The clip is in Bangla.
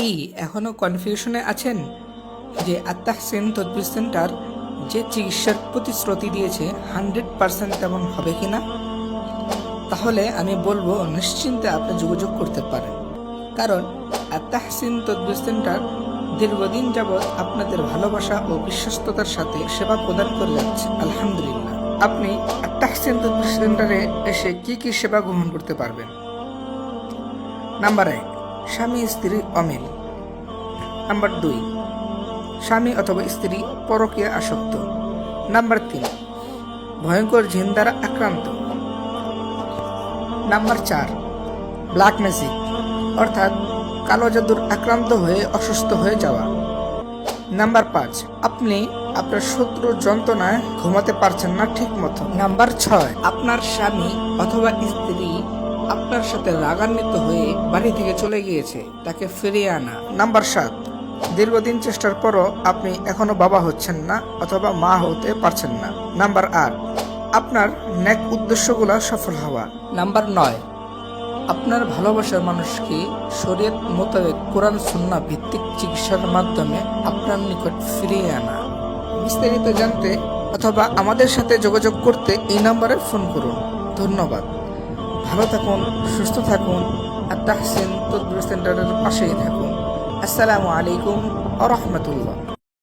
কি এখনও কনফিউশনে আছেন যে আত-তাহসিন তদবির সেন্টার যে চিকিৎসার প্রতিশ্রুতি দিয়েছে 100% তেমন হবে কিনা? তাহলে আমি বলবো নিশ্চিন্তে আপনি যোগাযোগ করতে পারেন, কারণ আত-তাহসিন তদবির সেন্টার দীর্ঘদিন যাবৎ আপনাদের ভালোবাসা ও বিশ্বস্ততার সাথে সেবা প্রদান করে যাচ্ছে। আলহামদুলিল্লাহ। আপনি আত-তাহসিন তদবির সেন্টারে এসে কি কি সেবা গ্রহণ করতে পারবেন? নাম্বার 1, স্বামী স্ত্রী অমিল। নাম্বার 2, স্বামী অথবা স্ত্রী পরকীয়া আসক্ত। নাম্বার 3, ভয়ঙ্কর জিন দ্বারা আক্রান্ত। নাম্বার 4, ব্ল্যাক ম্যাজিক অর্থাৎ কালো জাদুর আক্রান্ত হয়ে অসুস্থ হয়ে যাওয়া। নাম্বার 5, আপনি আপনার শত্রুর যন্ত্রণায় ঘুমাতে পারছেন না ঠিক মতো। নাম্বার 6, আপনার স্বামী অথবা স্ত্রী আপনার সাথে রাগান্বিত হয়ে বাড়ি থেকে চলে গিয়েছে, তাকে ফিরিয়ে আনা। নাম্বার 7, দীর্ঘদিন চেষ্টার পরও আপনি এখনো বাবা হচ্ছেন না অথবা মা হতে পারছেন না। নাম্বার 8, আপনার নেক উদ্দেশ্যগুলো সফল হওয়া। নাম্বার 9, আপনার ভালোবাসার মানুষকে শরীয়ত মোতাবেক কোরআন সুন্নাহ ভিত্তিক চিকিৎসার মাধ্যমে আপনার নিকট ফিরিয়ে আনা। বিস্তারিত জানতে অথবা আমাদের সাথে যোগাযোগ করতে এই নম্বরে ফোন করুন। ধন্যবাদ। ভালো থাকুন, সুস্থ থাকুন, আত-তাহসিন তদবির সেন্টারের পাশেই থাকুন। আসসালামু আলাইকুম ওয়া রাহমাতুল্লাহ।